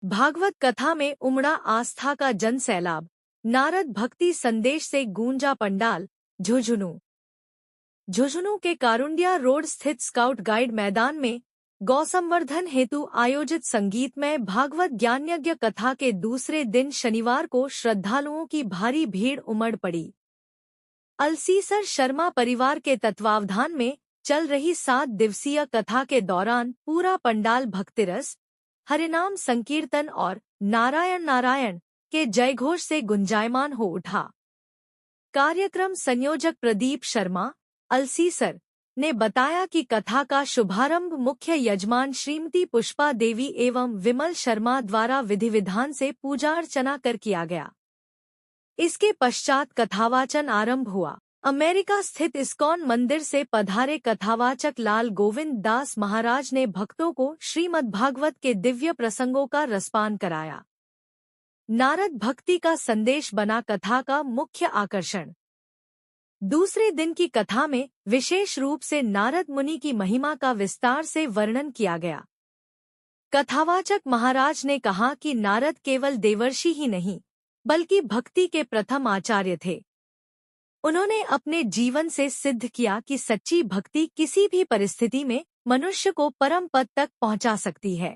भागवत कथा में उमड़ा आस्था का जन सैलाब। नारद भक्ति संदेश से गूंजा पंडाल। झुंझुनू झुंझुनू के कारुंडिया रोड स्थित स्काउट गाइड मैदान में गौसंवर्धन हेतु आयोजित संगीतमय भागवत ज्ञानयज्ञ कथा के दूसरे दिन शनिवार को श्रद्धालुओं की भारी भीड़ उमड़ पड़ी। अलसीसर शर्मा परिवार के तत्वावधान में चल रही 7 दिवसीय कथा के दौरान पूरा पंडाल भक्तिरस, हरिनाम संकीर्तन और नारायण नारायण के जयघोष से गुंजायमान हो उठा। कार्यक्रम संयोजक प्रदीप शर्मा, अलसीसर, ने बताया कि कथा का शुभारंभ मुख्य यजमान श्रीमती पुष्पा देवी एवं विमल शर्मा द्वारा विधि विधान से पूजा अर्चना कर किया गया। इसके पश्चात कथावाचन आरंभ हुआ। अमेरिका स्थित इस्कॉन मंदिर से पधारे कथावाचक लाल गोविंद दास महाराज ने भक्तों को श्रीमद्भागवत के दिव्य प्रसंगों का रसपान कराया। नारद भक्ति का संदेश बना कथा का मुख्य आकर्षण। दूसरे दिन की कथा में विशेष रूप से नारद मुनि की महिमा का विस्तार से वर्णन किया गया। कथावाचक महाराज ने कहा कि नारद केवल देवर्षि ही नहीं, बल्कि भक्ति के प्रथम आचार्य थे। उन्होंने अपने जीवन से सिद्ध किया कि सच्ची भक्ति किसी भी परिस्थिति में मनुष्य को परम पद तक पहुंचा सकती है।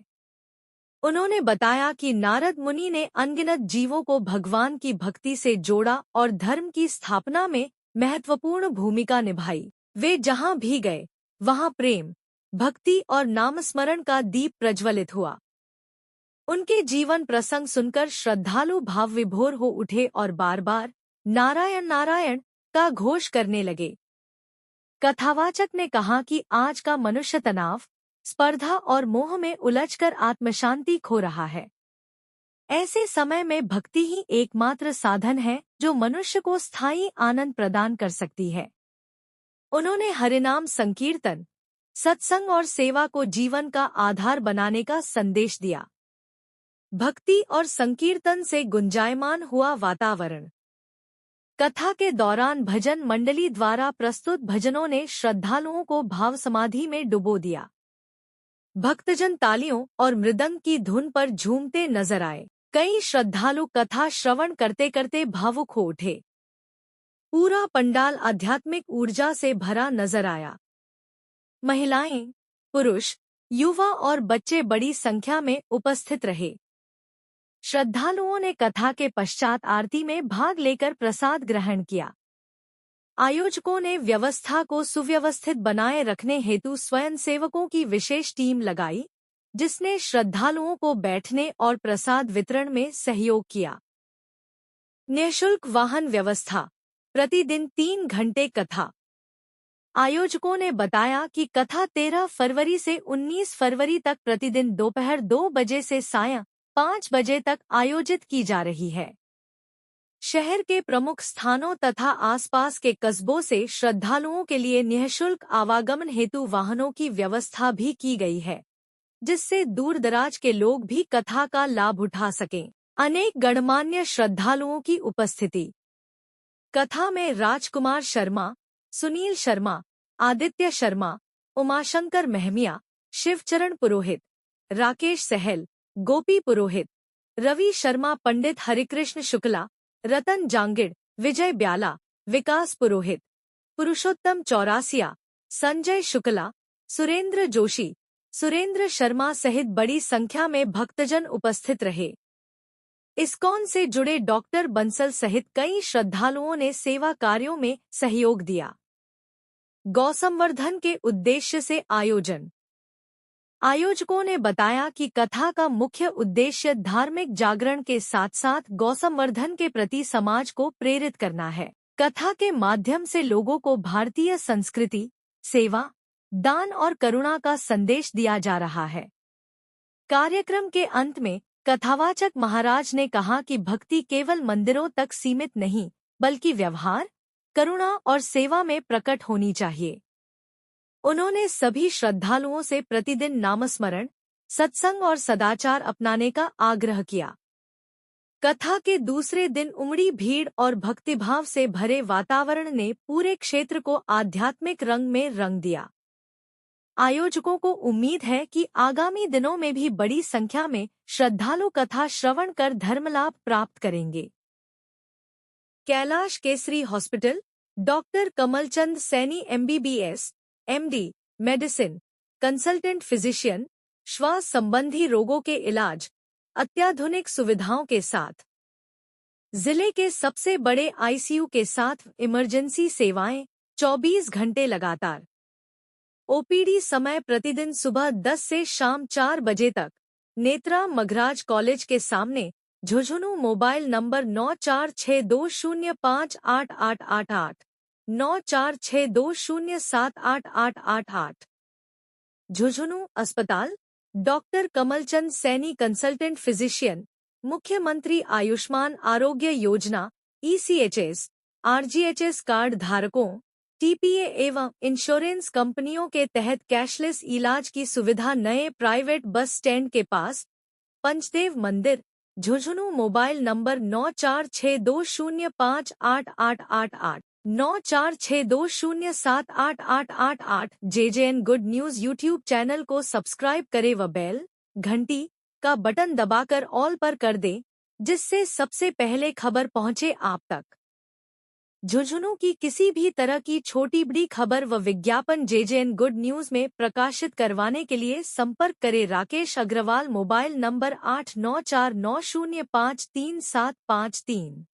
उन्होंने बताया कि नारद मुनि ने अनगिनत जीवों को भगवान की भक्ति से जोड़ा और धर्म की स्थापना में महत्वपूर्ण भूमिका निभाई। वे जहां भी गए वहां प्रेम, भक्ति और नामस्मरण का दीप प्रज्वलित हुआ। उनके जीवन प्रसंग सुनकर श्रद्धालु भावविभोर हो उठे और बार बार नारायण नारायण का घोष करने लगे। कथावाचक ने कहा कि आज का मनुष्य तनाव, स्पर्धा और मोह में उलझकर आत्मशांति खो रहा है। ऐसे समय में भक्ति ही एकमात्र साधन है जो मनुष्य को स्थायी आनंद प्रदान कर सकती है। उन्होंने हरिनाम संकीर्तन, सत्संग और सेवा को जीवन का आधार बनाने का संदेश दिया। भक्ति और संकीर्तन से गुंजायमान हुआ वातावरण। कथा के दौरान भजन मंडली द्वारा प्रस्तुत भजनों ने श्रद्धालुओं को भाव समाधि में डुबो दिया। भक्तजन तालियों और मृदंग की धुन पर झूमते नजर आए। कई श्रद्धालु कथा श्रवण करते करते भावुक हो उठे। पूरा पंडाल आध्यात्मिक ऊर्जा से भरा नजर आया। महिलाएं, पुरुष, युवा और बच्चे बड़ी संख्या में उपस्थित रहे। श्रद्धालुओं ने कथा के पश्चात आरती में भाग लेकर प्रसाद ग्रहण किया। आयोजकों ने व्यवस्था को सुव्यवस्थित बनाए रखने हेतु स्वयंसेवकों की विशेष टीम लगाई, जिसने श्रद्धालुओं को बैठने और प्रसाद वितरण में सहयोग किया। निःशुल्क वाहन व्यवस्था, प्रतिदिन 3 घंटे कथा। आयोजकों ने बताया कि कथा 13 फरवरी से 19 फरवरी तक प्रतिदिन दोपहर 2 बजे से सायं 5 बजे तक आयोजित की जा रही है। शहर के प्रमुख स्थानों तथा आसपास के कस्बों से श्रद्धालुओं के लिए निःशुल्क आवागमन हेतु वाहनों की व्यवस्था भी की गई है, जिससे दूर दराज के लोग भी कथा का लाभ उठा सकें। अनेक गणमान्य श्रद्धालुओं की उपस्थिति। कथा में राजकुमार शर्मा, सुनील शर्मा, आदित्य शर्मा, उमाशंकर महमिया, शिवचरण पुरोहित, राकेश सहल, गोपी पुरोहित, रवि शर्मा, पंडित हरिकृष्ण शुक्ला, रतन जांगिड़, विजय ब्याला, विकास पुरोहित, पुरुषोत्तम चौरासिया, संजय शुक्ला, सुरेंद्र जोशी, सुरेंद्र शर्मा सहित बड़ी संख्या में भक्तजन उपस्थित रहे। इस्कॉन से जुड़े डॉक्टर बंसल सहित कई श्रद्धालुओं ने सेवा कार्यों में सहयोग दिया। गौसंवर्धन के उद्देश्य से आयोजन। आयोजकों ने बताया कि कथा का मुख्य उद्देश्य धार्मिक जागरण के साथ साथ गौसंवर्धन के प्रति समाज को प्रेरित करना है। कथा के माध्यम से लोगों को भारतीय संस्कृति, सेवा, दान और करुणा का संदेश दिया जा रहा है। कार्यक्रम के अंत में कथावाचक महाराज ने कहा कि भक्ति केवल मंदिरों तक सीमित नहीं, बल्कि व्यवहार, करुणा और सेवा में प्रकट होनी चाहिए। उन्होंने सभी श्रद्धालुओं से प्रतिदिन नामस्मरण, सत्संग और सदाचार अपनाने का आग्रह किया। कथा के दूसरे दिन उमड़ी भीड़ और भक्तिभाव से भरे वातावरण ने पूरे क्षेत्र को आध्यात्मिक रंग में रंग दिया। आयोजकों को उम्मीद है कि आगामी दिनों में भी बड़ी संख्या में श्रद्धालु कथा श्रवण कर धर्मलाभ प्राप्त करेंगे। Kailash Kesari hospital, doctor Kamalchand Saini MBBS, MD, medicine, consultant physician, श्वास संबंधी रोगों के इलाज अत्याधुनिक सुविधाओं के साथ, जिले के सबसे बड़े ICU के साथ इमरजेंसी सेवाएं 24 घंटे लगातार। OPD समय प्रतिदिन सुबह 10 से शाम 4 बजे तक। नेत्रा मघराज कॉलेज के सामने, झुंझुनू। Mobile number 9462058888, 9462078888। झुंझुनू अस्पताल, doctor Kamalchand Saini consultant physician, मुख्यमंत्री Ayushman Arogya Yojana ECHS, RGHS card धारकों, TPA एवं इंश्योरेंस कंपनियों के तहत कैशलेस इलाज की सुविधा नए प्राइवेट बस स्टैंड के पास, पंचदेव मंदिर, Jhunjhunu. Mobile number 9462058888, 9462078888। JJN good news YouTube channel को सब्सक्राइब करें व बेल घंटी का बटन दबाकर ऑल पर कर दें, जिससे सबसे पहले खबर पहुंचे आप तक। झुंझुनू की किसी भी तरह की छोटी बड़ी खबर व विज्ञापन JJN गुड न्यूज में प्रकाशित करवाने के लिए संपर्क करें राकेश अग्रवाल। Mobile number 8949053753।